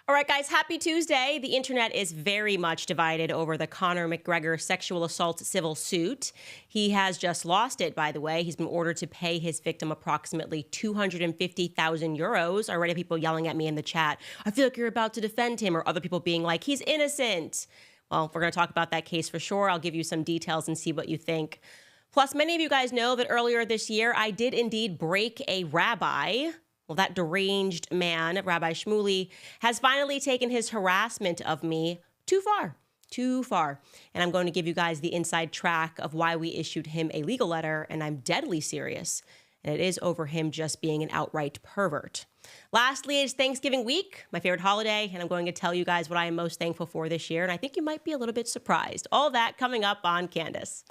All right, guys, happy Tuesday. The internet is very much divided over the Conor McGregor sexual assault civil suit. He has just lost it, by the way. He's been ordered to pay his victim approximately 250,000 euros. Already people yelling at me in the chat, I feel like you're about to defend him, or other people being like, he's innocent. Well, we're going to talk about that case for sure. I'll give you some details and see what you think. Plus, many of you guys know that earlier this year, I did indeed break a rabbi. Well, that deranged man, Rabbi Shmuley, has finally taken his harassment of me too far. And I'm going to give you guys the inside track of why we issued him a legal letter, and I'm deadly serious. And it is over him just being an outright pervert. Lastly, it's Thanksgiving week, my favorite holiday, and I'm going to tell you guys what I am most thankful for this year, and I think you might be a little bit surprised. All that coming up on Candace.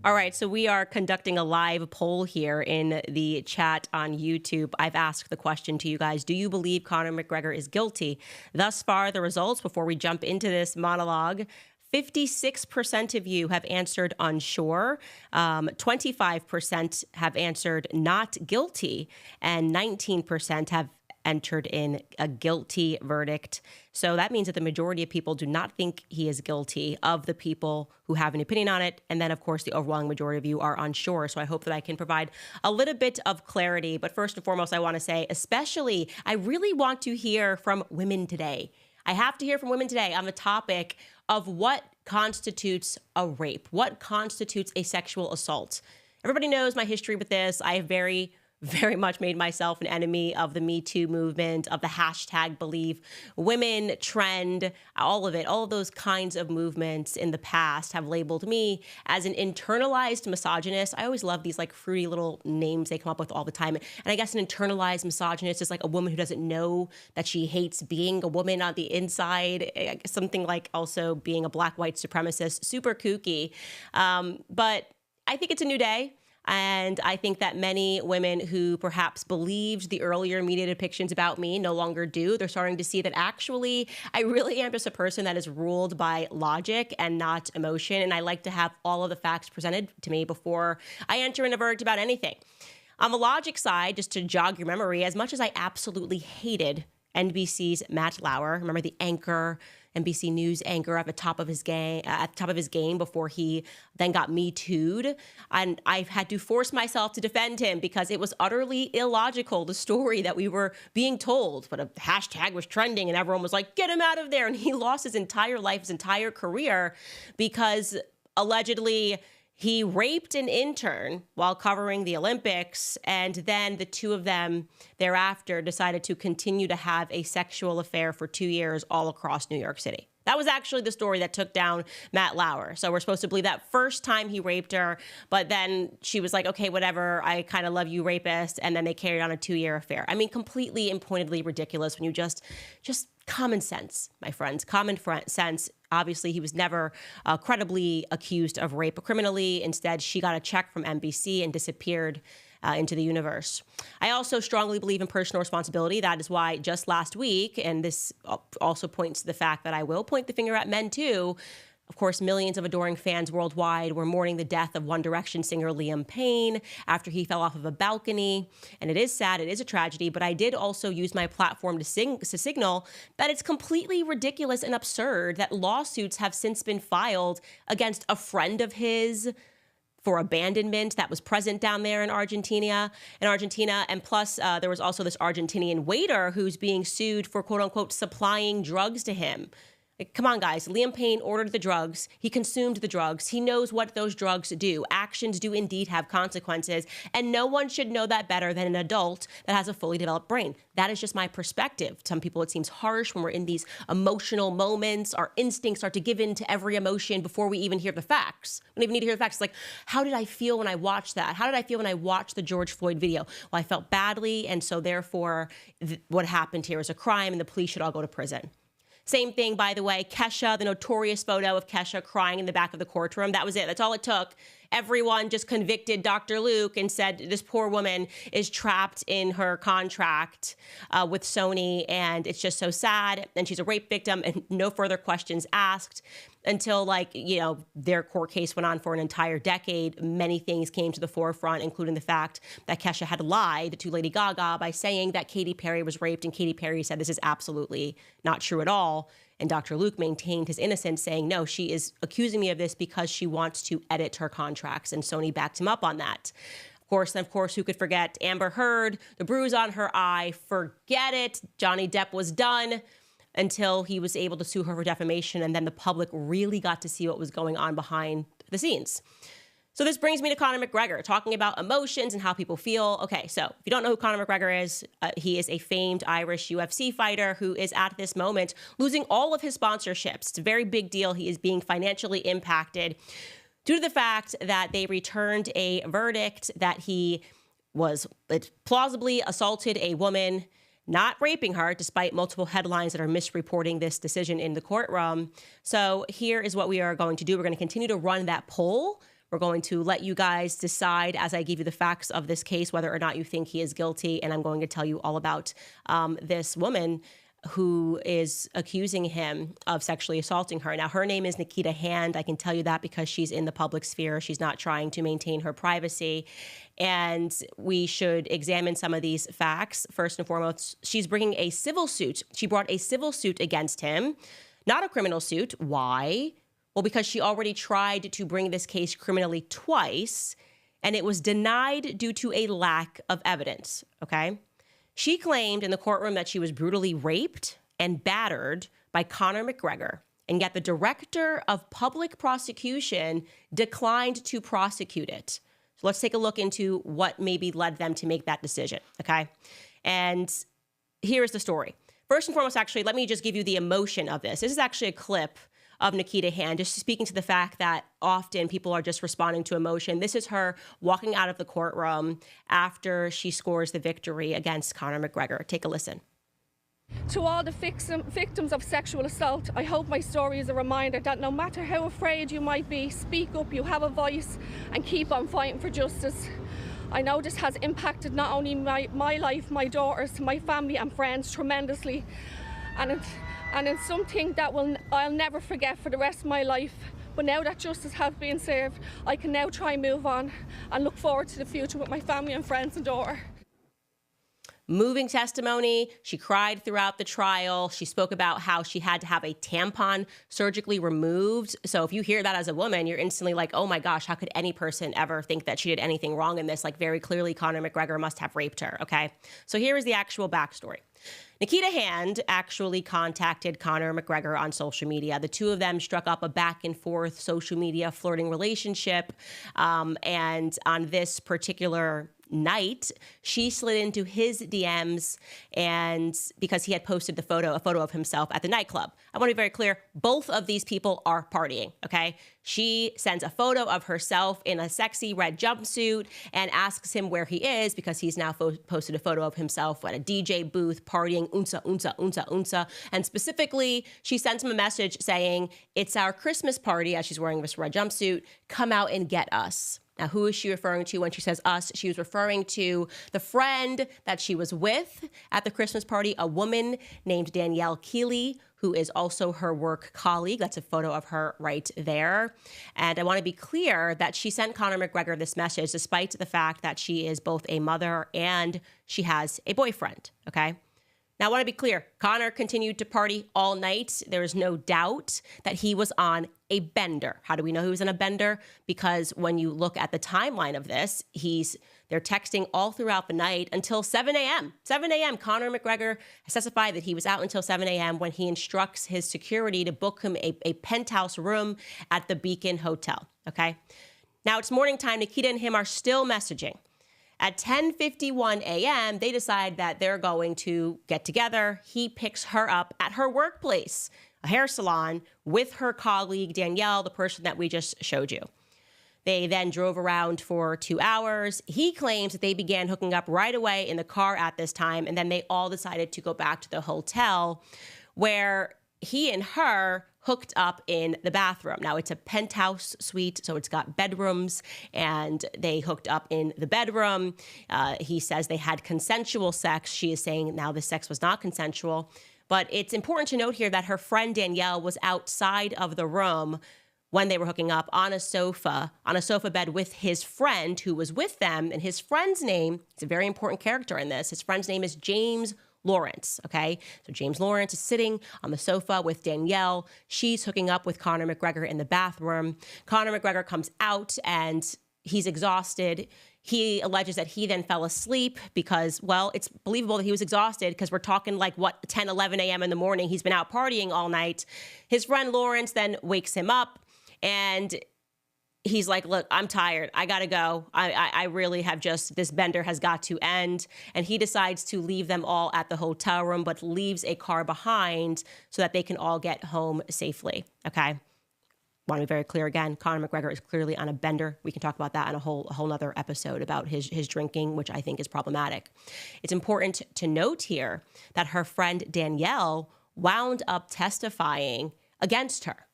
All right, so we are conducting a live poll here in the chat on YouTube. I've asked the question to you guys, do you believe Conor McGregor is guilty? Thus far, the results, before we jump into this monologue, 56% of you have answered unsure, 25% have answered not guilty, and 19% have entered in a guilty verdict. So that means that the majority of people do not think he is guilty of the people who have an opinion on it. And then, of course, the overwhelming majority of you are unsure. So I hope that I can provide a little bit of clarity. But first and foremost, I want to say, especially, I really want to hear from women today. I have to hear from women today on the topic of what constitutes a rape, what constitutes a sexual assault. Everybody knows my history with this. I have very much made myself an enemy of the Me Too movement, of the hashtag Believe Women trend, all of it. All of those kinds of movements in the past have labeled me as an internalized misogynist. I always love these like fruity little names they come up with all the time. And I guess an internalized misogynist is like a woman who doesn't know that she hates being a woman on the inside. Something like also being a black white supremacist, super kooky. But I think it's a new day. And I think that many women who perhaps believed the earlier media depictions about me no longer do. They're starting to see that actually I really am just a person that is ruled by logic and not emotion. And I like to have all of the facts presented to me before I enter in a verdict about anything. On the logic side, just to jog your memory, as much as I absolutely hated NBC's Matt Lauer, remember the anchor, NBC News anchor at the top of his game before he then got Me Too'd. And I've had to force myself to defend him because it was utterly illogical, the story that we were being told. But a hashtag was trending and everyone was like, get him out of there. And he lost his entire life, his entire career, because allegedly he raped an intern while covering the Olympics, and then the two of them thereafter decided to continue to have a sexual affair for 2 years all across New York City. That was actually the story that took down Matt Lauer. So we're supposed to believe that first time he raped her, but then she was like, okay, whatever, I kind of love you, rapist, and then they carried on a 2-year affair. I mean, completely and pointedly ridiculous when you just common sense, my friends, common sense. Obviously, he was never credibly accused of rape criminally. Instead, she got a check from NBC and disappeared into the universe. I also strongly believe in personal responsibility. That is why just last week, and this also points to the fact that I will point the finger at men too. Of course, millions of adoring fans worldwide were mourning the death of One Direction singer Liam Payne after he fell off of a balcony. And it is sad, it is a tragedy, but I did also use my platform to signal that it's completely ridiculous and absurd that lawsuits have since been filed against a friend of his for abandonment that was present down there in Argentina. And plus, there was also this Argentinian waiter who's being sued for, quote unquote, supplying drugs to him. Come on, guys. Liam Payne ordered the drugs. He consumed the drugs. He knows what those drugs do. Actions do indeed have consequences, and no one should know that better than an adult that has a fully developed brain. That is just my perspective. Some people, it seems harsh when we're in these emotional moments. Our instincts start to give in to every emotion before we even hear the facts. We don't even need to hear the facts. It's like, how did I feel when I watched that? How did I feel when I watched the George Floyd video? Well, I felt badly, and so therefore, what happened here is a crime, and the police should all go to prison. Same thing, by the way, Kesha, the notorious photo of Kesha crying in the back of the courtroom. That was it. That's all it took. everyone just convicted Dr. Luke and said this poor woman is trapped in her contract with Sony, and it's just so sad, and she's a rape victim, and no further questions asked. Until, their court case went on for an entire decade, many things came to the forefront, including the fact that Kesha had lied to Lady Gaga by saying that Katy Perry was raped, and Katy Perry said this is absolutely not true at all. And Dr. Luke maintained his innocence, saying, no, she is accusing me of this because she wants to edit her contracts, and Sony backed him up on that. Of course, who could forget Amber Heard, the bruise on her eye, forget it. Johnny Depp was done until he was able to sue her for defamation, and then the public really got to see what was going on behind the scenes. So this brings me to Conor McGregor, talking about emotions and how people feel. Okay, so if you don't know who Conor McGregor is, he is a famed Irish UFC fighter who is at this moment losing all of his sponsorships. It's a very big deal. He is being financially impacted due to the fact that they returned a verdict that he plausibly assaulted a woman, not raping her, despite multiple headlines that are misreporting this decision in the courtroom. So here is what we are going to do. We're going to continue to run that poll. We're going to let you guys decide as I give you the facts of this case, whether or not you think he is guilty. And I'm going to tell you all about this woman who is accusing him of sexually assaulting her. Now, her name is Nikita Hand. I can tell you that because she's in the public sphere. She's not trying to maintain her privacy. And we should examine some of these facts. First and foremost, she's bringing a civil suit. She brought a civil suit against him, not a criminal suit. Why? Well, because she already tried to bring this case criminally twice, and it was denied due to a lack of evidence, okay? She claimed in the courtroom that she was brutally raped and battered by Conor McGregor, and yet the director of public prosecution declined to prosecute it. So let's take a look into what maybe led them to make that decision, okay? And here's the story. First and foremost, actually, let me just give you the emotion of this. This is actually a clip of Nikita Hand, just speaking to the fact that often people are just responding to emotion. This is her walking out of the courtroom after she scores the victory against Conor McGregor. Take a listen. To all the victims of sexual assault, I hope my story is a reminder that no matter how afraid you might be, speak up, you have a voice, and keep on fighting for justice. I know this has impacted not only my life, my daughters, my family and friends tremendously, and it's something that I'll never forget for the rest of my life. But now that justice has been served, I can now try and move on and look forward to the future with my family and friends and daughter. Moving testimony. She cried throughout the trial. She spoke about how she had to have a tampon surgically removed. So if you hear that as a woman, you're instantly like, oh my gosh, how could any person ever think that she did anything wrong in this? Like, very clearly, Conor McGregor must have raped her, okay? So here is the actual backstory. Nikita Hand actually contacted Conor McGregor on social media. The two of them struck up a back and forth social media flirting relationship. And on this particular night, she slid into his DMs, and because he had posted a photo of himself at the nightclub. I want to be very clear, both of these people are partying, okay? She sends a photo of herself in a sexy red jumpsuit and asks him where he is because he's now posted a photo of himself at a DJ booth partying, unsa, unsa, unsa, unsa. And specifically, she sends him a message saying, it's our Christmas party, as she's wearing this red jumpsuit, come out and get us. Now, who is she referring to when she says us? She was referring to the friend that she was with at the Christmas party, a woman named Danielle Keeley, who is also her work colleague. That's a photo of her right there. And I want to be clear that she sent Conor McGregor this message despite the fact that she is both a mother and she has a boyfriend, okay? Now, I want to be clear. Conor continued to party all night. There is no doubt that he was on a bender. How do we know he was on a bender? Because when you look at the timeline of this, they're texting all throughout the night until 7 a.m. 7 a.m. Conor McGregor has testified that he was out until 7 a.m. when he instructs his security to book him a penthouse room at the Beacon Hotel, okay? Now, it's morning time. Nikita and him are still messaging. At 10:51 a.m., they decide that they're going to get together. He picks her up at her workplace, a hair salon, with her colleague, Danielle, the person that we just showed you. They then drove around for 2 hours. He claims that they began hooking up right away in the car at this time, and then they all decided to go back to the hotel where he and her hooked up in the bathroom. Now, it's a penthouse suite, so it's got bedrooms, and they hooked up in the bedroom. He says they had consensual sex. She is saying now the sex was not consensual. But it's important to note here that her friend Danielle was outside of the room when they were hooking up on a sofa bed with his friend who was with them. And his friend's name, it's a very important character in this. His friend's name is James Lawrence, okay? So James Lawrence is sitting on the sofa with Danielle. She's hooking up with Conor McGregor in the bathroom. Conor McGregor comes out and he's exhausted. He alleges that he then fell asleep because, well, it's believable that he was exhausted because we're talking like, 10, 11 a.m. in the morning. He's been out partying all night. His friend Lawrence then wakes him up and he's like, look, I'm tired. I got to go. I really have this bender has got to end. And he decides to leave them all at the hotel room, but leaves a car behind so that they can all get home safely. Okay. Want to be very clear again, Conor McGregor is clearly on a bender. We can talk about that in a whole nother episode about his drinking, which I think is problematic. It's important to note here that her friend Danielle wound up testifying against her.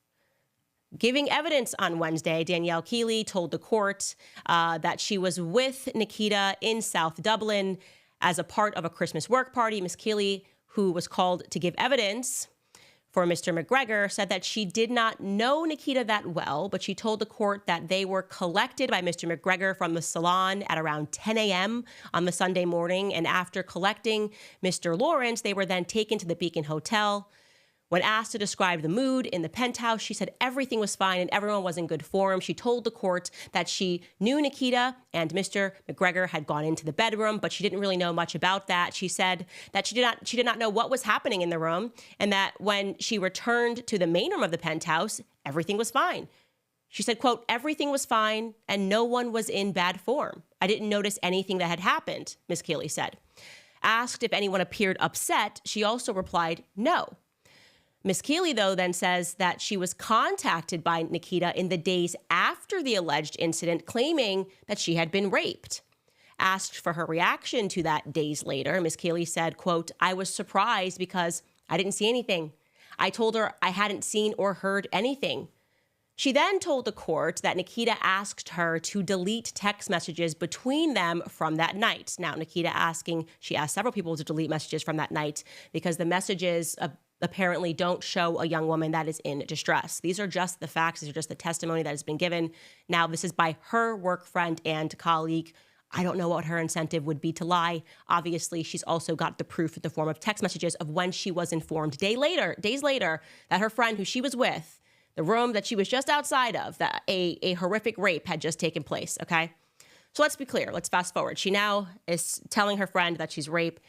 Giving evidence on Wednesday, Danielle Keeley told the court that she was with Nikita in South Dublin as a part of a Christmas work party. Ms. Keeley, who was called to give evidence for Mr. McGregor, said that she did not know Nikita that well, but she told the court that they were collected by Mr. McGregor from the salon at around 10 a.m. on the Sunday morning. And after collecting Mr. Lawrence, they were then taken to the Beacon Hotel. When asked to describe the mood in the penthouse, she said everything was fine and everyone was in good form. She told the court that she knew Nikita and Mr. McGregor had gone into the bedroom, but she didn't really know much about that. She said that she did not know what was happening in the room, and that when she returned to the main room of the penthouse, everything was fine. She said, quote, everything was fine and no one was in bad form. I didn't notice anything that had happened, Ms. Keeley said. Asked if anyone appeared upset, she also replied, no. Ms. Keeley, though, then says that she was contacted by Nikita in the days after the alleged incident, claiming that she had been raped. Asked for her reaction to that days later, Ms. Keeley said, quote, I was surprised because I didn't see anything. I told her I hadn't seen or heard anything. She then told the court that Nikita asked her to delete text messages between them from that night. Now, she asked several people to delete messages from that night because the messages apparently don't show a young woman that is in distress. These are just the facts. These are just the testimony that has been given. Now, this is by her work friend and colleague. I don't know what her incentive would be to lie. Obviously, she's also got the proof in the form of text messages of when she was informed days later, that her friend who she was with, the room that she was just outside of, that a horrific rape had just taken place, okay? So let's be clear. Let's fast forward. She now is telling her friend that she's raped.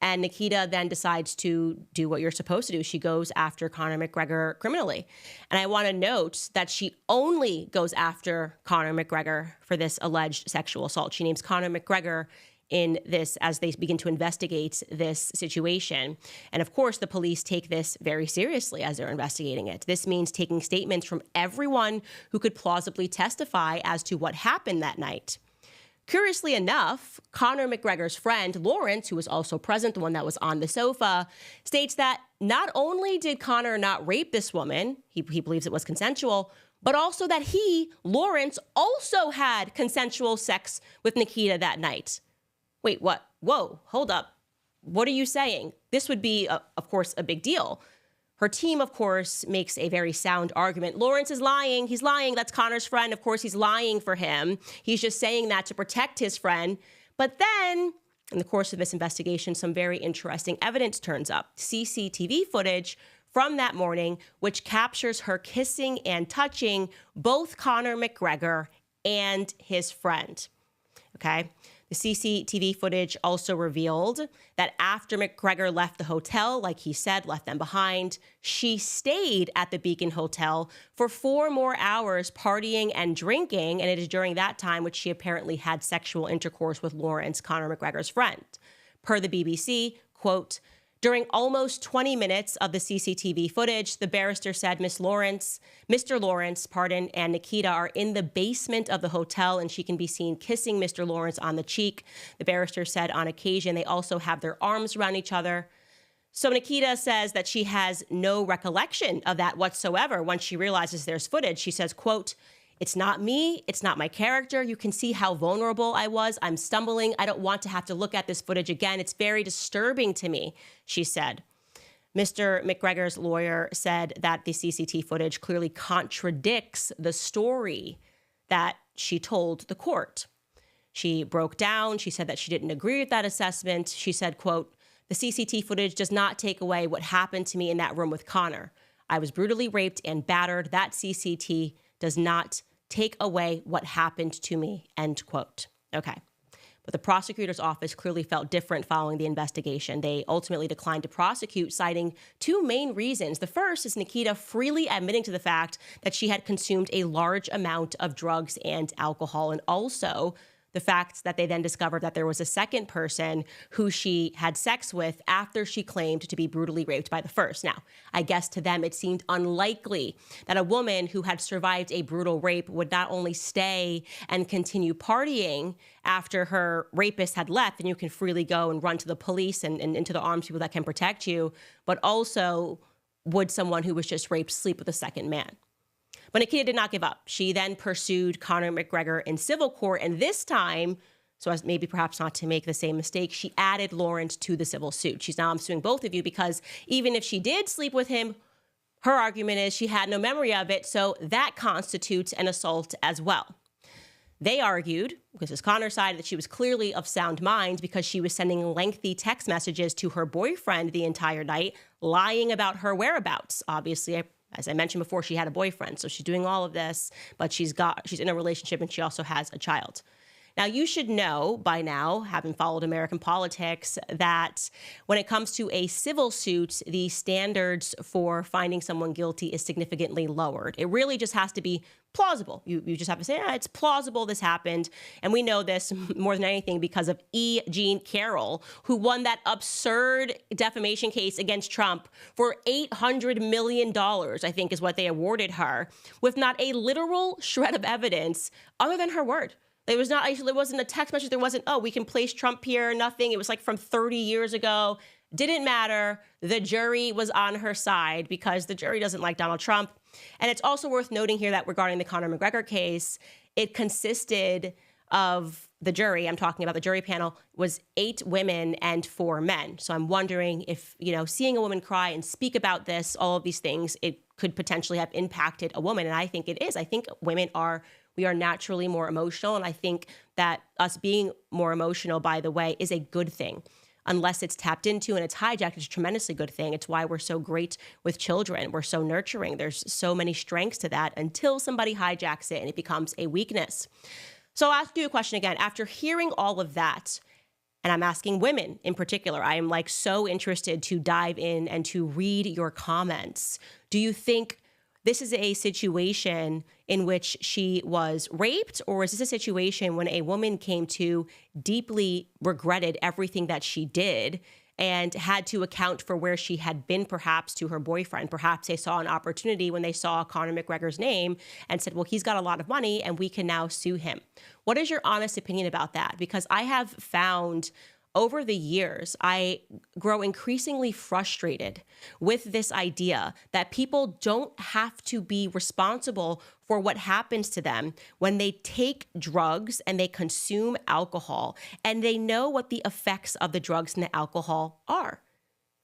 And Nikita then decides to do what you're supposed to do. She goes after Conor McGregor criminally. And I want to note that she only goes after Conor McGregor for this alleged sexual assault. She names Conor McGregor in this as they begin to investigate this situation. And of course, the police take this very seriously as they're investigating it. This means taking statements from everyone who could plausibly testify as to what happened that night. Curiously enough, Conor McGregor's friend, Lawrence, who was also present, the one that was on the sofa, states that not only did Conor not rape this woman, he believes it was consensual, but also that he, Lawrence, also had consensual sex with Nikita that night. Wait, what? Whoa, hold up. What are you saying? This would be, of course, a big deal. Her team, of course, makes a very sound argument. Lawrence is lying. He's lying. That's Conor's friend. Of course, he's lying for him. He's just saying that to protect his friend. But then, in the course of this investigation, some very interesting evidence turns up. CCTV footage from that morning, which captures her kissing and touching both Conor McGregor and his friend. Okay? The CCTV footage also revealed that after McGregor left the hotel, like he said, left them behind, she stayed at the Beacon Hotel for 4 more hours partying and drinking, and it is during that time which she apparently had sexual intercourse with Lawrence, Conor McGregor's friend. Per the BBC, quote, during almost 20 minutes of the CCTV footage, the barrister said Mr. Lawrence, and Nikita are in the basement of the hotel, and she can be seen kissing Mr. Lawrence on the cheek. The barrister said on occasion they also have their arms around each other. So Nikita says that she has no recollection of that whatsoever. Once she realizes there's footage, she says, quote, "It's not me. It's not my character. You can see how vulnerable I was. I'm stumbling. I don't want to have to look at this footage again. It's very disturbing to me," she said. Mr. McGregor's lawyer said that the CCT footage clearly contradicts the story that she told the court. She broke down. She said that she didn't agree with that assessment. She said, quote, "The CCT footage does not take away what happened to me in that room with Conor. I was brutally raped and battered. That CCT does not take away what happened to me," end quote. Okay. But the prosecutor's office clearly felt different following the investigation. They ultimately declined to prosecute, citing two main reasons. The first is Nikita freely admitting to the fact that she had consumed a large amount of drugs and alcohol, and also the fact that they then discovered that there was a second person who she had sex with after she claimed to be brutally raped by the first. Now, I guess to them it seemed unlikely that a woman who had survived a brutal rape would not only stay and continue partying after her rapist had left, and you can freely go and run to the police and into the arms of people that can protect you, but also would someone who was just raped sleep with a second man. But Nikita did not give up. She then pursued Conor McGregor in civil court, and this time, so as maybe perhaps not to make the same mistake, she added Lawrence to the civil suit. She's now, "I'm suing both of you because even if she did sleep with him, her argument is she had no memory of it, so that constitutes an assault as well." They argued, because it's Conor's side, that she was clearly of sound mind because she was sending lengthy text messages to her boyfriend the entire night, lying about her whereabouts. Obviously, as I mentioned before, she had a boyfriend, so she's doing all of this, but she's in a relationship and she also has a child. Now, you should know by now, having followed American politics, that when it comes to a civil suit, the standards for finding someone guilty is significantly lowered. It really just has to be plausible. You just have to say, it's plausible this happened. And we know this more than anything because of E. Jean Carroll, who won that absurd defamation case against Trump for $800 million, I think is what they awarded her, with not a literal shred of evidence other than her word. There wasn't a text message. There wasn't, we can place Trump here, nothing. It was like from 30 years ago. Didn't matter. The jury was on her side because the jury doesn't like Donald Trump. And it's also worth noting here that regarding the Conor McGregor case, it consisted of the jury, I'm talking about the jury panel, was 8 women and 4 men. So I'm wondering if, seeing a woman cry and speak about this, all of these things, it could potentially have impacted a woman. And I think it is. I think we are naturally more emotional. And I think that us being more emotional, by the way, is a good thing. Unless it's tapped into and it's hijacked, it's a tremendously good thing. It's why we're so great with children. We're so nurturing. There's so many strengths to that until somebody hijacks it and it becomes a weakness. So I'll ask you a question again. After hearing all of that, and I'm asking women in particular, I am so interested to dive in and to read your comments. Do you think this is a situation in which she was raped, or is this a situation when a woman came to deeply regretted everything that she did and had to account for where she had been perhaps to her boyfriend? Perhaps they saw an opportunity when they saw Conor McGregor's name and said, well, he's got a lot of money and we can now sue him. What is your honest opinion about that? Because I have found over the years, I grow increasingly frustrated with this idea that people don't have to be responsible for what happens to them when they take drugs and they consume alcohol, and they know what the effects of the drugs and the alcohol are.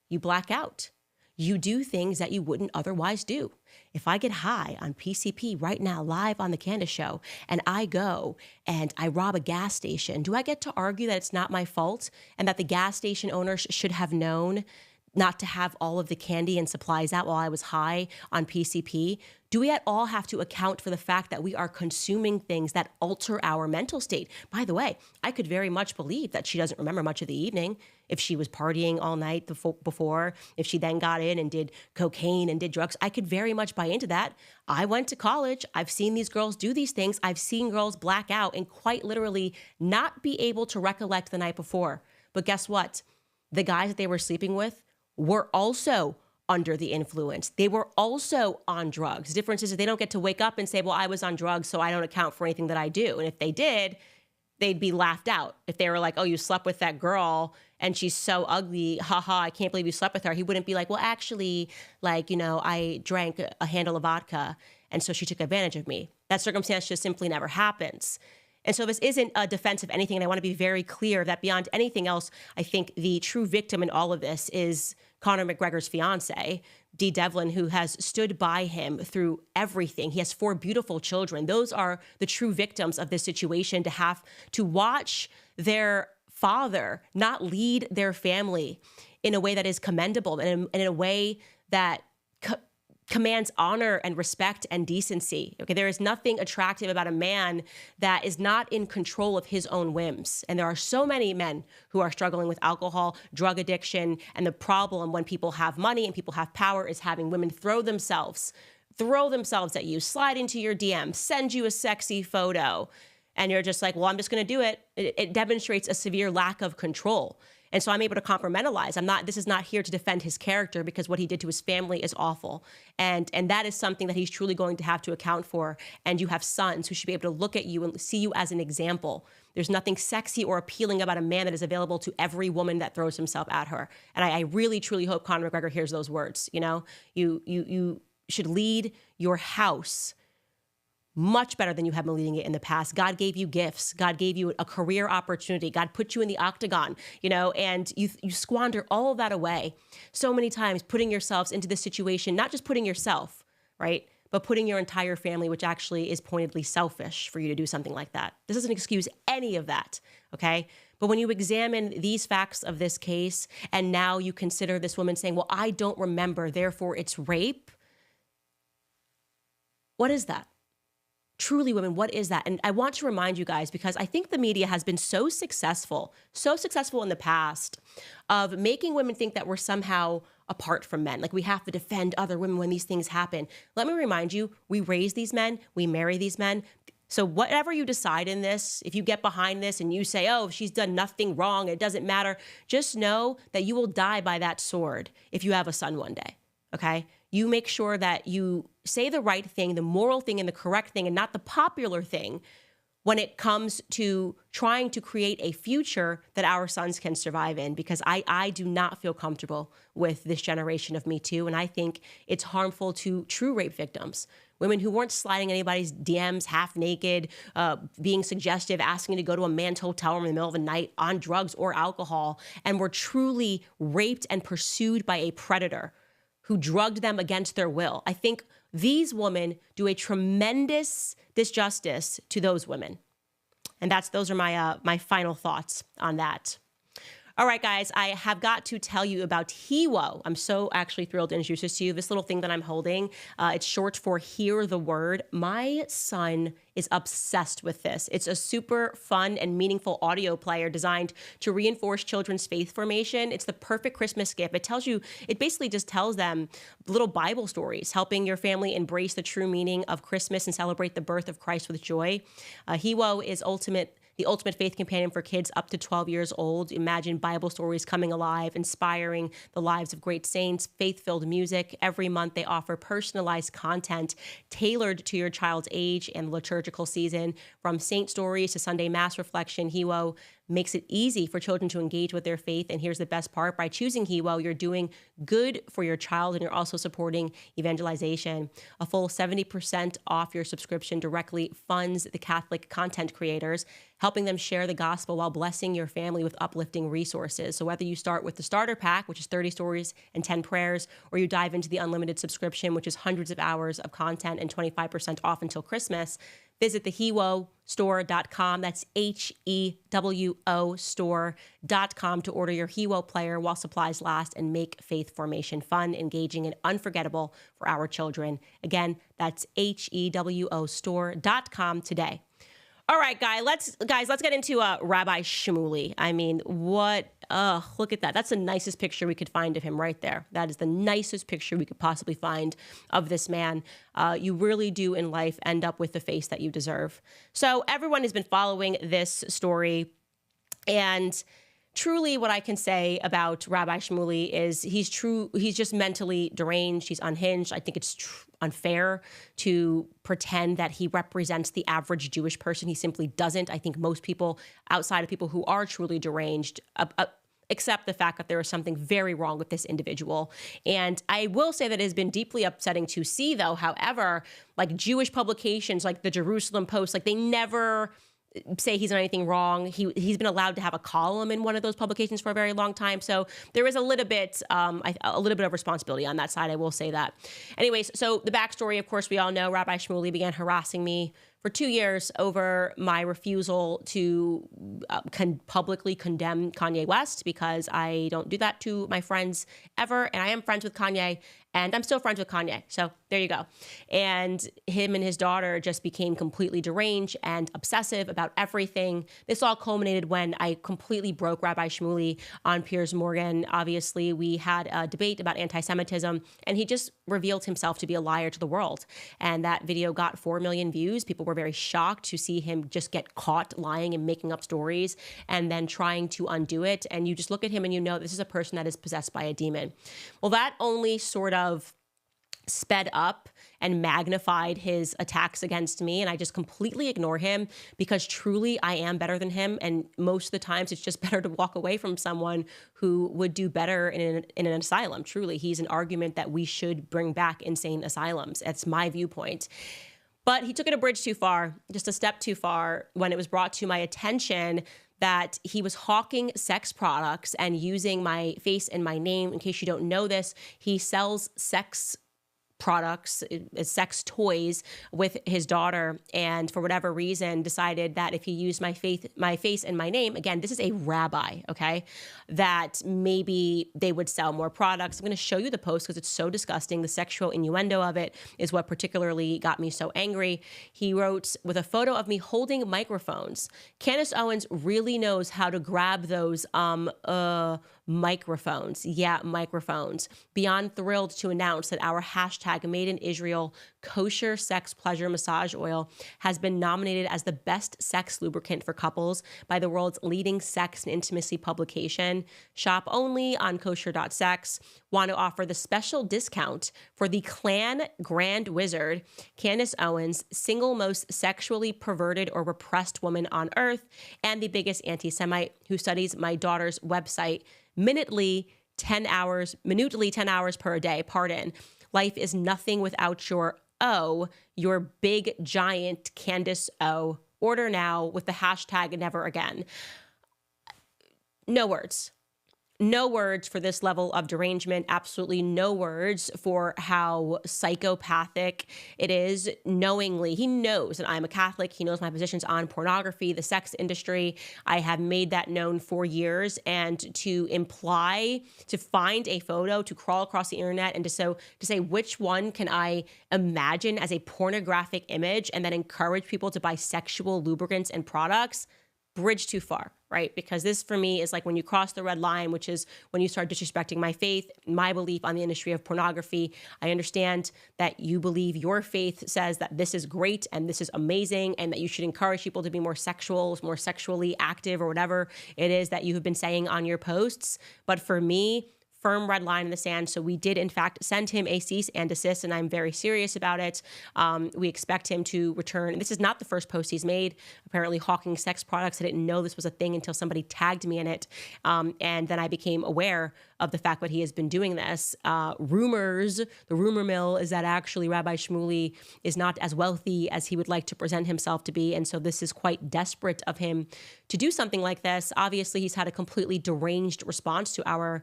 You black out. You do things that you wouldn't otherwise do. If I get high on PCP right now, live on the Candace show, and I go and I rob a gas station, do I get to argue that it's not my fault and that the gas station owners should have known not to have all of the candy and supplies out while I was high on PCP? Do we at all have to account for the fact that we are consuming things that alter our mental state? By the way, I could very much believe that she doesn't remember much of the evening if she was partying all night before, if she then got in and did cocaine and did drugs. I could very much buy into that. I went to college. I've seen these girls do these things. I've seen girls black out and quite literally not be able to recollect the night before. But guess what? The guys that they were sleeping with were also under the influence. They were also on drugs. The difference is that they don't get to wake up and say, well, I was on drugs, so I don't account for anything that I do. And if they did, they'd be laughed out. If they were like, oh, you slept with that girl and she's so ugly, haha, I can't believe you slept with her. He wouldn't be like, well, actually, like, you know, I drank a handle of vodka and so she took advantage of me. That circumstance just simply never happens. And so this isn't a defense of anything. And I want to be very clear that beyond anything else, I think the true victim in all of this is Conor McGregor's fiance, Dee Devlin, who has stood by him through everything. He has 4 beautiful children. Those are the true victims of this situation, to have to watch their father not lead their family in a way that is commendable and in a way that commands honor and respect and decency. Okay, there is nothing attractive about a man that is not in control of his own whims. And there are so many men who are struggling with alcohol, drug addiction, and the problem when people have money and people have power is having women throw themselves at you, slide into your DM, send you a sexy photo, and you're just like, well, I'm just going to do it. It demonstrates a severe lack of control. And so I'm able to compartmentalize. This is not here to defend his character, because what he did to his family is awful. And that is something that he's truly going to have to account for. And you have sons who should be able to look at you and see you as an example. There's nothing sexy or appealing about a man that is available to every woman that throws himself at her. And I really, truly hope Conor McGregor hears those words. You know, you should lead your house much better than you have been leading it in the past. God gave you gifts. God gave you a career opportunity. God put you in the octagon, you know, and you squander all of that away so many times, putting yourselves into this situation, not just putting yourself, right, but putting your entire family, which actually is pointedly selfish for you to do something like that. This doesn't excuse any of that, okay? But when you examine these facts of this case, and now you consider this woman saying, well, I don't remember, therefore it's rape. What is that? Truly, women, what is that? And I want to remind you guys, because I think the media has been so successful in the past of making women think that we're somehow apart from men. Like we have to defend other women when these things happen. Let me remind you, we raise these men, we marry these men. So whatever you decide in this, if you get behind this and you say, oh, she's done nothing wrong, it doesn't matter, just know that you will die by that sword if you have a son one day, okay? You make sure that you say the right thing, the moral thing, and the correct thing, and not the popular thing when it comes to trying to create a future that our sons can survive in, because I do not feel comfortable with this generation of Me Too, and I think it's harmful to true rape victims, women who weren't sliding anybody's DMs half naked, being suggestive, asking to go to a man's hotel room in the middle of the night on drugs or alcohol, and were truly raped and pursued by a predator who drugged them against their will. I think these women do a tremendous disjustice to those women. And those are my final thoughts on that. All right, guys, I have got to tell you about HeWo. I'm so actually thrilled to introduce this to you. This little thing that I'm holding, it's short for Hear the Word. My son is obsessed with this. It's a super fun and meaningful audio player designed to reinforce children's faith formation. It's the perfect Christmas gift. It basically just tells them little Bible stories, helping your family embrace the true meaning of Christmas and celebrate the birth of Christ with joy. HeWo is the ultimate faith companion for kids up to 12 years old. Imagine Bible stories coming alive, inspiring the lives of great saints, faith-filled music. Every month they offer personalized content tailored to your child's age and liturgical season. From saint stories to Sunday Mass reflection, HeWo makes it easy for children to engage with their faith. And here's the best part. By choosing HeWo, you're doing good for your child, and you're also supporting evangelization. A full 70% off your subscription directly funds the Catholic content creators, helping them share the gospel while blessing your family with uplifting resources. So whether you start with the starter pack, which is 30 stories and 10 prayers, or you dive into the unlimited subscription, which is hundreds of hours of content and 25% off until Christmas, visit the HeWoStore.com. That's HeWo store.com to order your HeWo player while supplies last and make faith formation fun, engaging, and unforgettable for our children. Again, that's HeWo store.com today. All right, let's get into Rabbi Shmuley. I mean, look at that. That's the nicest picture we could find of him right there. That is the nicest picture we could possibly find of this man. You really do in life end up with the face that you deserve. So everyone has been following this story, and truly what I can say about Rabbi Shmuley is he's just mentally deranged. He's unhinged. I think it's unfair to pretend that he represents the average Jewish person. He simply doesn't. I think most people outside of people who are truly deranged accept the fact that there is something very wrong with this individual. And I will say that it has been deeply upsetting to see, though, however, like Jewish publications like the Jerusalem Post, like they never say he's done anything wrong. He's been allowed to have a column in one of those publications for a very long time. So there is a little bit of responsibility on that side. I will say that. Anyways, so the backstory, of course, we all know Rabbi Shmuley began harassing me for 2 years over my refusal to publicly condemn Kanye West, because I don't do that to my friends ever. And I am friends with Kanye, and I'm still friends with Kanye. So there you go. And him and his daughter just became completely deranged and obsessive about everything. This all culminated when I completely broke Rabbi Shmuley on Piers Morgan. Obviously, we had a debate about anti-Semitism, and he just revealed himself to be a liar to the world. And that video got 4 million views. People were very shocked to see him just get caught lying and making up stories and then trying to undo it. And you just look at him and you know this is a person that is possessed by a demon. Well, that only sort of sped up and magnified his attacks against me. And I just completely ignore him because truly I am better than him. And most of the times it's just better to walk away from someone who would do better in an asylum. Truly, he's an argument that we should bring back insane asylums. That's my viewpoint. But he took it a bridge too far, just a step too far, when it was brought to my attention that he was hawking sex products and using my face and my name. In case you don't know this, he sells sex products, sex toys with his daughter, and for whatever reason decided that if he used my face and my name, again, this is a rabbi, okay, that maybe they would sell more products. I'm going to show you the post because it's so disgusting. The sexual innuendo of it is what particularly got me so angry. He wrote, with a photo of me holding microphones, Candace Owens really knows how to grab those microphones. Yeah, microphones. Beyond thrilled to announce that our hashtag Made in Israel kosher sex pleasure massage oil has been nominated as the best sex lubricant for couples by the world's leading sex and intimacy publication. Shop only on kosher.sex. Want to offer the special discount for the Clan Grand Wizard, Candace Owens, single most sexually perverted or repressed woman on earth, and the biggest anti-Semite who studies my daughter's website minutely 10 hours per day. Pardon. Life is nothing without your your big giant Candace O. Order now with the hashtag never again. No words. No words for this level of derangement. Absolutely no words for how psychopathic it is. Knowingly, he knows that I'm a Catholic. He knows my positions on pornography, the sex industry. I have made that known for years. And to find a photo, to crawl across the internet and to say which one can I imagine as a pornographic image and then encourage people to buy sexual lubricants and products, bridge too far, right? Because this for me is like when you cross the red line, which is when you start disrespecting my faith, my belief on the industry of pornography. I understand that you believe your faith says that this is great and this is amazing and that you should encourage people to be more sexually active or whatever it is that you have been saying on your posts. But for me, firm red line in the sand. So we did, in fact, send him a cease and desist, and I'm very serious about it. We expect him to return. This is not the first post he's made, apparently hawking sex products. I didn't know this was a thing until somebody tagged me in it. And then I became aware of the fact that he has been doing this. Rumors, the rumor mill is that actually Rabbi Shmuley is not as wealthy as he would like to present himself to be. And so this is quite desperate of him to do something like this. Obviously, he's had a completely deranged response to our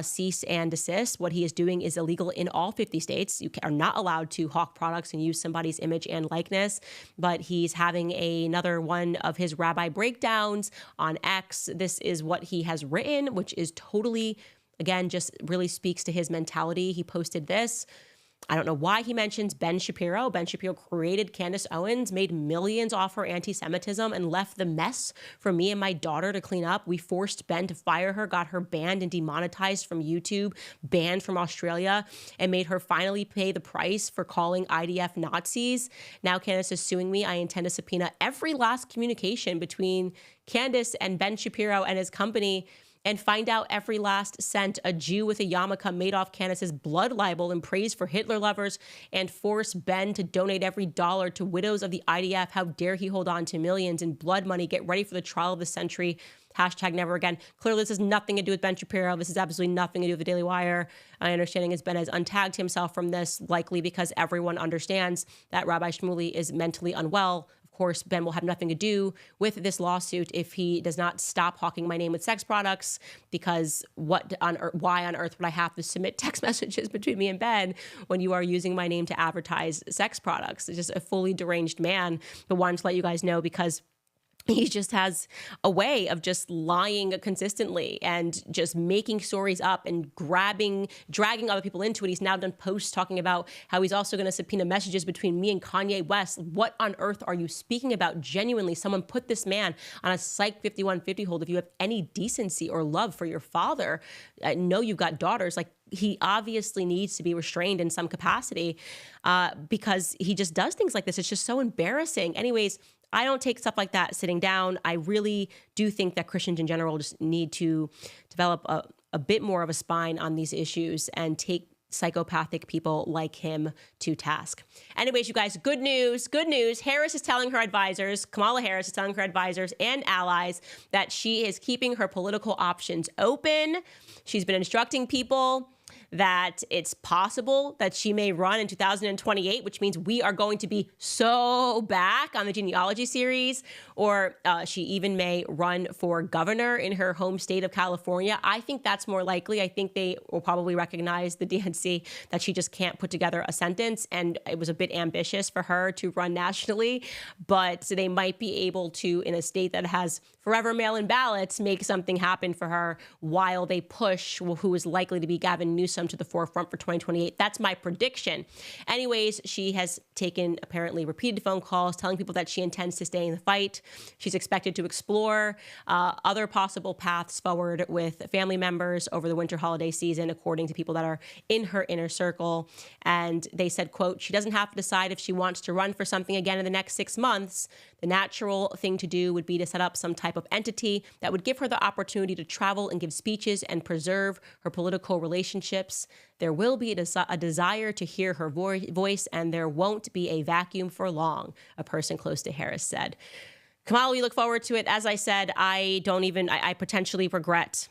cease and desist. What he is doing is illegal in all 50 states. You are not allowed to hawk products and use somebody's image and likeness, but he's having another one of his rabbi breakdowns on X. This is what he has written, which is totally, again, just really speaks to his mentality. He posted this. I don't know why he mentions Ben Shapiro. Ben Shapiro created Candace Owens, made millions off her anti-Semitism, and left the mess for me and my daughter to clean up. We forced Ben to fire her, got her banned and demonetized from YouTube, banned from Australia, and made her finally pay the price for calling IDF Nazis. Now Candace is suing me. I intend to subpoena every last communication between Candace and Ben Shapiro and his company and find out every last cent a Jew with a yarmulke made off Candace's blood libel and praise for Hitler lovers, and force Ben to donate every dollar to widows of the IDF. How dare he hold on to millions in blood money? Get ready for the trial of the century. Hashtag never again. Clearly, this has nothing to do with Ben Shapiro. This has absolutely nothing to do with the Daily Wire. My understanding is Ben has untagged himself from this, likely because everyone understands that Rabbi Shmuley is mentally unwell. Of course, Ben will have nothing to do with this lawsuit if he does not stop hawking my name with sex products, because why on earth would I have to submit text messages between me and Ben when you are using my name to advertise sex products? It's just a fully deranged man, but wanted to let you guys know because he just has a way of just lying consistently and just making stories up and dragging other people into it. He's now done posts talking about how he's also going to subpoena messages between me and Kanye West. What on earth are you speaking about? Genuinely, someone put this man on a Psych 5150 hold. If you have any decency or love for your father, I know you've got daughters, like, he obviously needs to be restrained in some capacity because he just does things like this. It's just so embarrassing. Anyways, I don't take stuff like that sitting down. I really do think that Christians in general just need to develop a bit more of a spine on these issues and take psychopathic people like him to task. Anyways, you guys, good news. Harris is telling her advisors, Kamala Harris is telling her advisors and allies that she is keeping her political options open. She's been instructing people that it's possible that she may run in 2028, which means we are going to be so back on the genealogy series, or she even may run for governor in her home state of California. I think that's more likely. I think they will probably recognize, the DNC, that she just can't put together a sentence, and it was a bit ambitious for her to run nationally, but they might be able to, in a state that has forever mail-in ballots, make something happen for her while they push who is likely to be Gavin Newsom to the forefront for 2028. That's my prediction. Anyways, she has taken apparently repeated phone calls telling people that she intends to stay in the fight. She's expected to explore other possible paths forward with family members over the winter holiday season, according to people that are in her inner circle. And they said, quote, she doesn't have to decide if she wants to run for something again in the next 6 months. The natural thing to do would be to set up some type of entity that would give her the opportunity to travel and give speeches and preserve her political relationships. There will be a desire to hear her voice, and there won't be a vacuum for long, a person close to Harris said. Kamala, we look forward to it. As I said, I potentially regret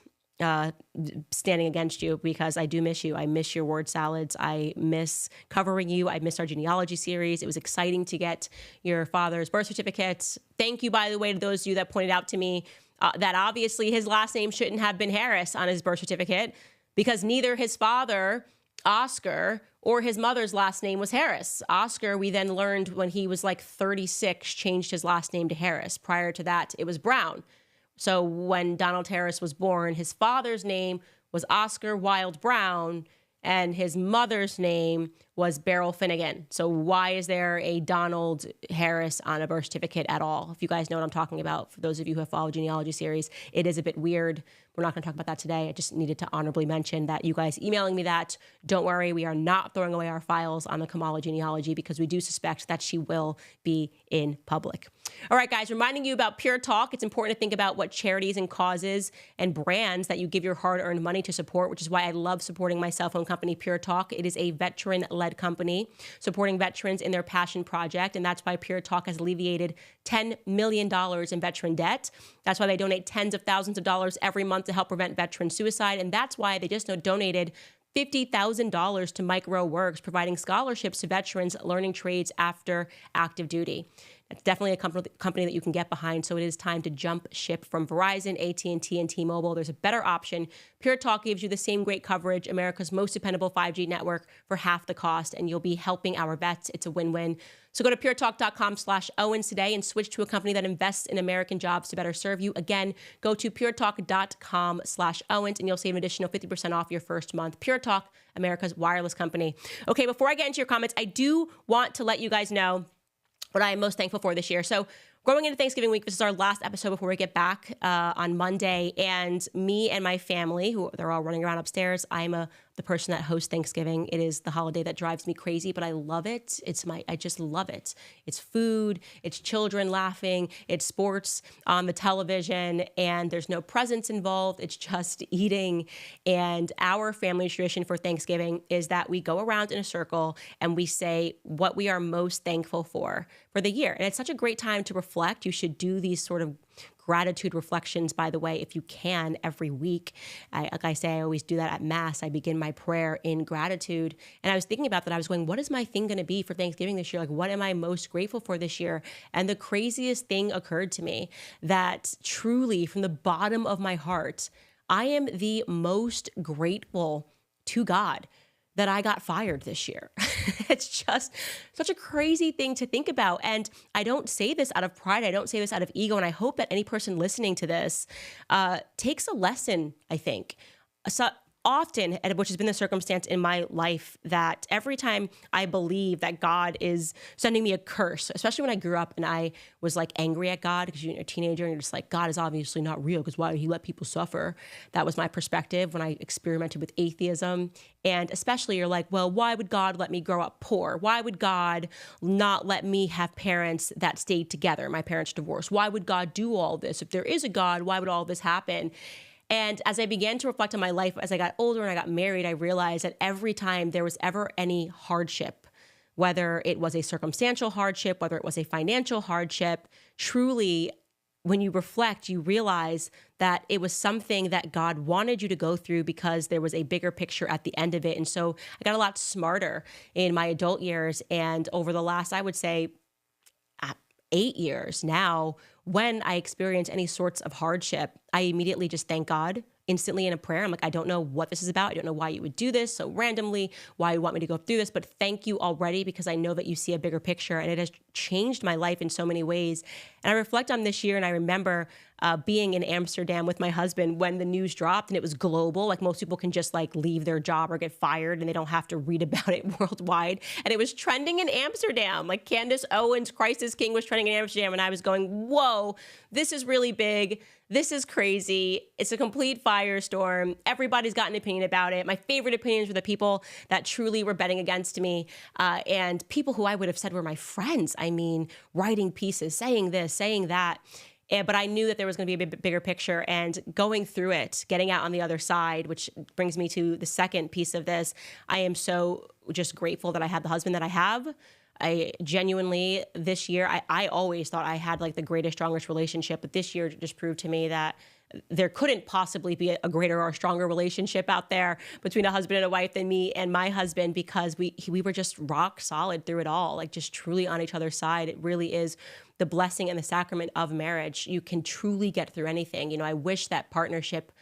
standing against you, because I do miss you. I miss your word salads. I miss covering you. I miss our genealogy series. It was exciting to get your father's birth certificate. Thank you, by the way, to those of you that pointed out to me that obviously his last name shouldn't have been Harris on his birth certificate, because neither his father, Oscar, or his mother's last name was Harris. Oscar, we then learned when he was like 36, changed his last name to Harris. Prior to that, it was Brown. So when Donald Harris was born, his father's name was Oscar Wilde Brown, and his mother's name was Beryl Finnegan. So why is there a Donald Harris on a birth certificate at all? If you guys know what I'm talking about, for those of you who have followed genealogy series, it is a bit weird. We're not going to talk about that today. I just needed to honorably mention that you guys emailing me that. Don't worry, we are not throwing away our files on the Kamala genealogy, because we do suspect that she will be in public. All right, guys, reminding you about PureTalk. It's important to think about what charities and causes and brands that you give your hard-earned money to support, which is why I love supporting my cell phone company, PureTalk. It is a veteran-led company supporting veterans in their passion project, and that's why PureTalk has alleviated $10 million in veteran debt. That's why they donate tens of thousands of dollars every month to help prevent veteran suicide, and that's why they just donated $50,000 to Mike Rowe Works, providing scholarships to veterans learning trades after active duty. It's definitely a company that you can get behind. So it is time to jump ship from Verizon, AT&T, and T-Mobile. There's a better option. PureTalk gives you the same great coverage, America's most dependable 5G network for half the cost, and you'll be helping our vets. It's a win-win. So go to puretalk.com/Owens today and switch to a company that invests in American jobs to better serve you. Again, go to puretalk.com/Owens and you'll save an additional 50% off your first month. PureTalk, America's wireless company. Okay, before I get into your comments, I do want to let you guys know what I am most thankful for this year. So going into Thanksgiving week, this is our last episode before we get back on Monday. And me and my family, who they're all running around upstairs, I'm the person that hosts Thanksgiving. It is the holiday that drives me crazy, but I love it. I just love it. It's food, it's children laughing, it's sports on the television, and there's no presents involved. It's just eating. And our family tradition for Thanksgiving is that we go around in a circle and we say what we are most thankful for the year. And it's such a great time to reflect. You should do these sort of gratitude reflections, by the way, if you can, every week. Like I say, I always do that at Mass. I begin my prayer in gratitude. And I was thinking about that. I was going, what is my thing going to be for Thanksgiving this year? Like, what am I most grateful for this year? And the craziest thing occurred to me that truly, from the bottom of my heart, I am the most grateful to God that I got fired this year. It's just such a crazy thing to think about. And I don't say this out of pride. I don't say this out of ego. And I hope that any person listening to this takes a lesson, I think. So often, which has been the circumstance in my life, that every time I believe that God is sending me a curse, especially when I grew up and I was like angry at God because you're a teenager and you're just like, God is obviously not real because why would he let people suffer? That was my perspective when I experimented with atheism. And especially you're like, well, why would God let me grow up poor? Why would God not let me have parents that stayed together? My parents divorced. Why would God do all this? If there is a God, why would all this happen? And as I began to reflect on my life, as I got older and I got married, I realized that every time there was ever any hardship, whether it was a circumstantial hardship, whether it was a financial hardship, truly, when you reflect, you realize that it was something that God wanted you to go through because there was a bigger picture at the end of it. And so I got a lot smarter in my adult years. And over the last, I would say, 8 years now, when I experience any sorts of hardship, I immediately just thank God instantly in a prayer. I'm like, I don't know what this is about. I don't know why you would do this so randomly, why you want me to go through this, but thank you already because I know that you see a bigger picture, and it has changed my life in so many ways. And I reflect on this year, and I remember being in Amsterdam with my husband when the news dropped and it was global. Like most people can just like leave their job or get fired and they don't have to read about it worldwide. And it was trending in Amsterdam. Like Candace Owens, Christ is King was trending in Amsterdam. And I was going, whoa, this is really big. This is crazy. It's a complete firestorm. Everybody's got an opinion about it. My favorite opinions were the people that truly were betting against me and people who I would have said were my friends. I mean, writing pieces, saying this, saying that. But I knew that there was going to be a bigger picture, and going through it, getting out on the other side, which brings me to the second piece of this. I am so just grateful that I had the husband that I have. I genuinely, this year, I always thought I had like the greatest, strongest relationship, but this year just proved to me that there couldn't possibly be a greater or stronger relationship out there between a husband and a wife than me and my husband, because we were just rock solid through it all, like just truly on each other's side. It really is the blessing and the sacrament of marriage. You can truly get through anything. You know, I wish that partnership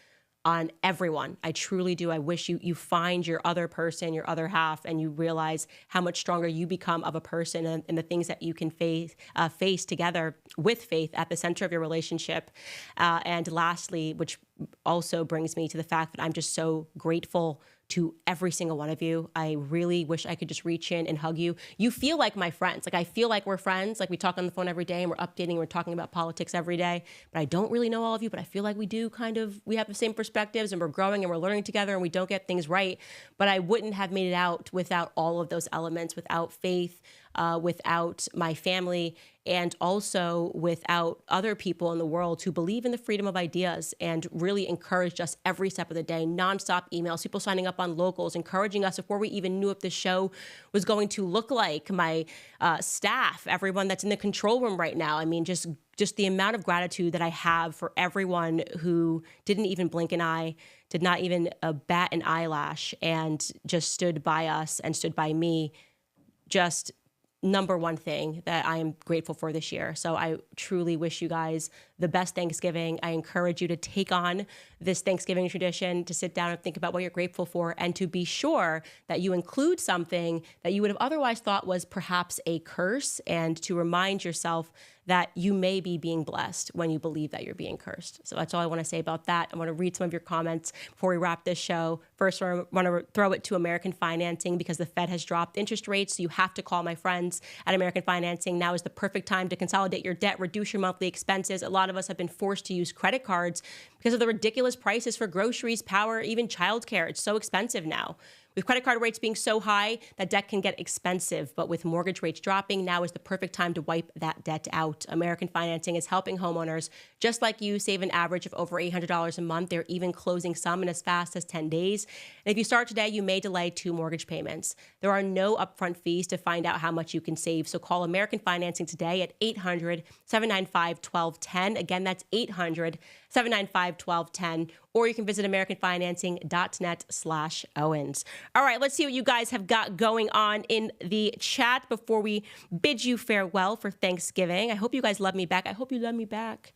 on everyone. I truly do. I wish you find your other person, your other half, and you realize how much stronger you become of a person and the things that you can face together with faith at the center of your relationship. And lastly, which also brings me to the fact that I'm just so grateful to every single one of you. I really wish I could just reach in and hug you. You feel like my friends. Like I feel like we're friends. Like we talk on the phone every day and we're updating, we're talking about politics every day. But I don't really know all of you, but I feel like we do we have the same perspectives and we're growing and we're learning together and we don't get things right. But I wouldn't have made it out without all of those elements, without faith, without my family, and also without other people in the world who believe in the freedom of ideas and really encouraged us every step of the day. Nonstop emails, people signing up on locals, encouraging us before we even knew if the show was going to look like. My staff, everyone that's in the control room right now. I mean, just the amount of gratitude that I have for everyone who didn't even blink an eye, did not even bat an eyelash, and just stood by us and stood by me. Just number one thing that I am grateful for this year. So I truly wish you guys the best Thanksgiving. I encourage you to take on this Thanksgiving tradition, to sit down and think about what you're grateful for, and to be sure that you include something that you would have otherwise thought was perhaps a curse, and to remind yourself that you may be being blessed when you believe that you're being cursed. So that's all I want to say about that. I want to read some of your comments before we wrap this show. First, I want to throw it to American Financing because the Fed has dropped interest rates. So you have to call my friends at American Financing. Now is the perfect time to consolidate your debt, reduce your monthly expenses. A lot of us have been forced to use credit cards because of the ridiculous prices for groceries, power, even childcare. It's so expensive now. With credit card rates being so high, that debt can get expensive. But with mortgage rates dropping, now is the perfect time to wipe that debt out. American Financing is helping homeowners just like you save an average of over $800 a month. They're even closing some in as fast as 10 days. And if you start today, you may delay 2 mortgage payments. There are no upfront fees to find out how much you can save. So call American Financing today at 800-795-1210. Again, that's 800-795-1210. Or you can visit americanfinancing.net/Owens. All right, let's see what you guys have got going on in the chat before we bid you farewell for Thanksgiving. I hope you guys love me back. I hope you love me back.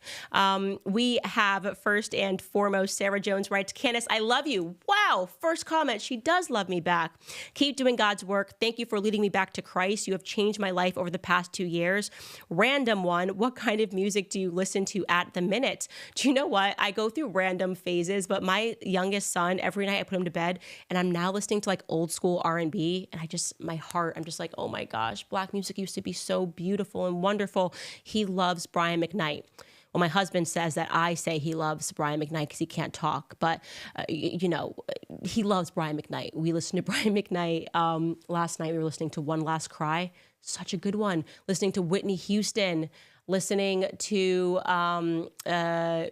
We have first and foremost, Sarah Jones writes, Candace, I love you. Wow, first comment. She does love me back. Keep doing God's work. Thank you for leading me back to Christ. You have changed my life over the past 2 years. Random one. What kind of music do you listen to at the minute? Do you know what? I go through random phases, but my youngest son, every night I put him to bed and I'm now listening to like old school R&B, and I'm just like, oh my gosh, Black music used to be so beautiful and wonderful. He loves Brian McKnight. Well, my husband says that I say he loves Brian McKnight because he can't talk, but he loves Brian McKnight. We listened to Brian McKnight last night. We were listening to One Last Cry, such a good one. Listening to Whitney Houston, listening to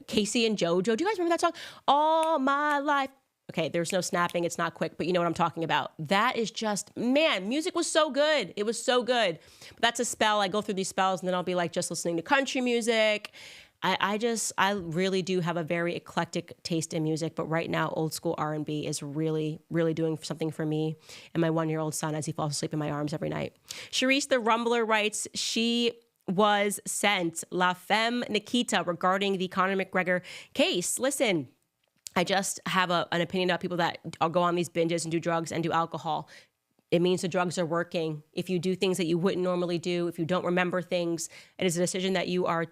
Casey and JoJo. Do you guys remember that song? All My Life. Okay, there's no snapping. It's not quick, but you know what I'm talking about. That is just, man, music was so good. It was so good. But that's a spell. I go through these spells and then I'll be like just listening to country music. I really do have a very eclectic taste in music, but right now old school R&B is really, really doing something for me and my 1-year-old son as he falls asleep in my arms every night. Sharice the Rumbler writes, she was sent La Femme Nikita regarding the Conor McGregor case. Listen, I just have an opinion about people that go on these binges and do drugs and do alcohol. It means the drugs are working. If you do things that you wouldn't normally do, if you don't remember things, it is a decision that you are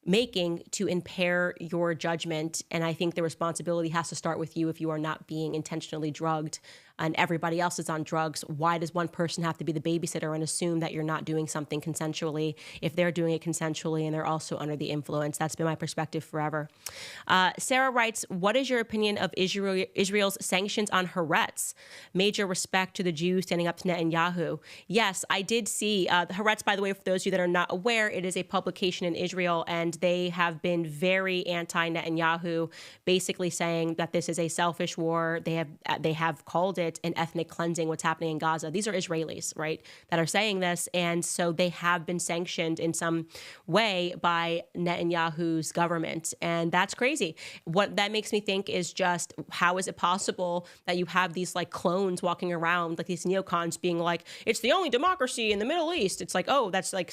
making to impair your judgment. And I think the responsibility has to start with you if you are not being intentionally drugged and everybody else is on drugs. Why does one person have to be the babysitter and assume that you're not doing something consensually if they're doing it consensually and they're also under the influence? That's been my perspective forever. Sarah writes, what is your opinion of Israel's sanctions on Haaretz? Major respect to the Jews standing up to Netanyahu. Yes, I did see Haaretz, by the way, for those of you that are not aware, it is a publication in Israel, and they have been very anti-Netanyahu, basically saying that this is a selfish war. They have called it an ethnic cleansing, what's happening in Gaza. These are Israelis, right, that are saying this. And so they have been sanctioned in some way by Netanyahu's government. And that's crazy. What that makes me think is just, how is it possible that you have these like clones walking around, like these neocons being like, it's the only democracy in the Middle East. It's like, oh, that's like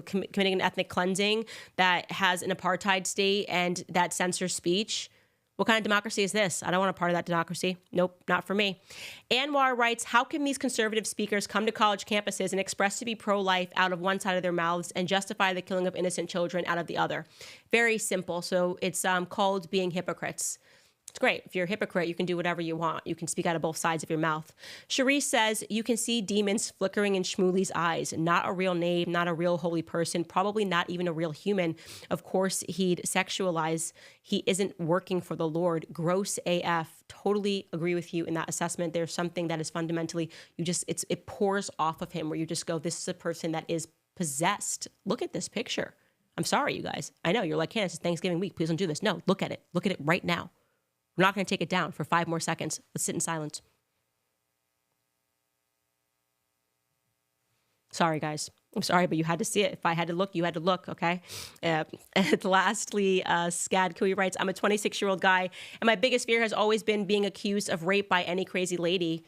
committing an ethnic cleansing that has an apartheid state and that censors speech. What kind of democracy is this? I don't want a part of that democracy. Nope, not for me. Anwar writes, how can these conservative speakers come to college campuses and express to be pro-life out of one side of their mouths and justify the killing of innocent children out of the other? Very simple. So it's called being hypocrites. It's great. If you're a hypocrite, you can do whatever you want. You can speak out of both sides of your mouth. Sharice says, you can see demons flickering in Shmuley's eyes. Not a real name, not a real holy person, probably not even a real human. Of course, he'd sexualize. He isn't working for the Lord. Gross AF. Totally agree with you in that assessment. There's something that is fundamentally, it pours off of him where you just go, this is a person that is possessed. Look at this picture. I'm sorry, you guys. I know you're like, Candace, it's Thanksgiving week. Please don't do this. No, look at it. Look at it right now. We're not going to take it down for 5 more seconds. Let's sit in silence. Sorry, guys. I'm sorry, but you had to see it. If I had to look, you had to look, okay? And lastly, Scad Kui writes, I'm a 26-year-old guy, and my biggest fear has always been being accused of rape by any crazy lady.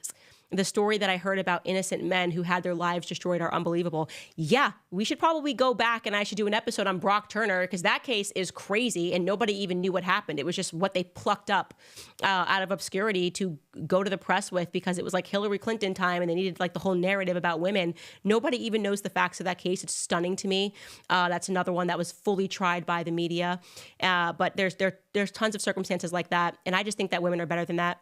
the story that I heard about innocent men who had their lives destroyed are unbelievable. Yeah, we should probably go back and I should do an episode on Brock Turner, because that case is crazy and nobody even knew what happened. It was just what they plucked up out of obscurity to go to the press with, because it was like Hillary Clinton time and they needed like the whole narrative about women. Nobody even knows the facts of that case. It's stunning to me. That's another one that was fully tried by the media. But there's tons of circumstances like that. And I just think that women are better than that.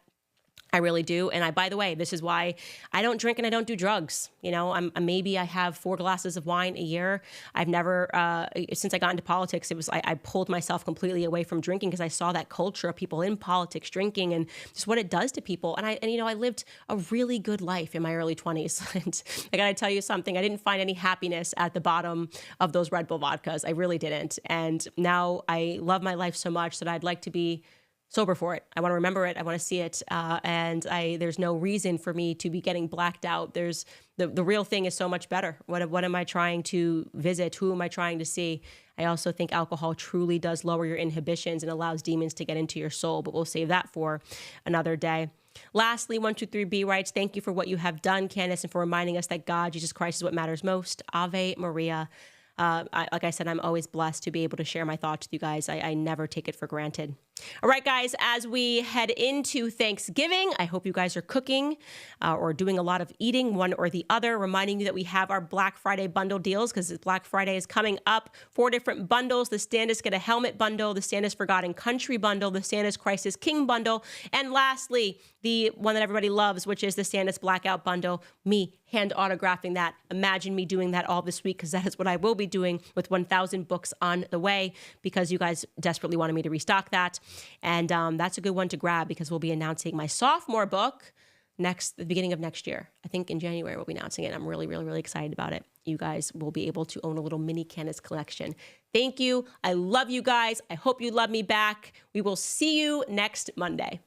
I really do. And by the way, this is why I don't drink and I don't do drugs. You know, maybe I have 4 glasses of wine a year. I've never, since I got into politics, I pulled myself completely away from drinking because I saw that culture of people in politics drinking and just what it does to people. And I lived a really good life in my early 20s. And I got to tell you something, I didn't find any happiness at the bottom of those Red Bull vodkas. I really didn't. And now I love my life so much that I'd like to be sober for it. I want to remember it. I want to see it. And there's no reason for me to be getting blacked out. There's the real thing is so much better. What am I trying to visit? Who am I trying to see? I also think alcohol truly does lower your inhibitions and allows demons to get into your soul, but we'll save that for another day. Lastly, 123B writes, thank you for what you have done, Candace, and for reminding us that God, Jesus Christ, is what matters most. Ave Maria. Like I said, I'm always blessed to be able to share my thoughts with you guys. I never take it for granted. All right, guys, as we head into Thanksgiving, I hope you guys are cooking or doing a lot of eating, one or the other, reminding you that we have our Black Friday bundle deals because Black Friday is coming up. 4 different bundles: the Stand Us Get a Helmet bundle, the Stand Us for God and Country bundle, the Stand Us Christ is King bundle, and lastly, the one that everybody loves, which is the Stand Us Blackout bundle, me hand autographing that. Imagine me doing that all this week, because that is what I will be doing with 1,000 books on the way, because you guys desperately wanted me to restock that. And that's a good one to grab, because we'll be announcing my sophomore book the beginning of next year. I think in January we'll be announcing it. I'm really, really, really excited about it. You guys will be able to own a little mini Candace collection. Thank you. I love you guys. I hope you love me back. We will see you next Monday.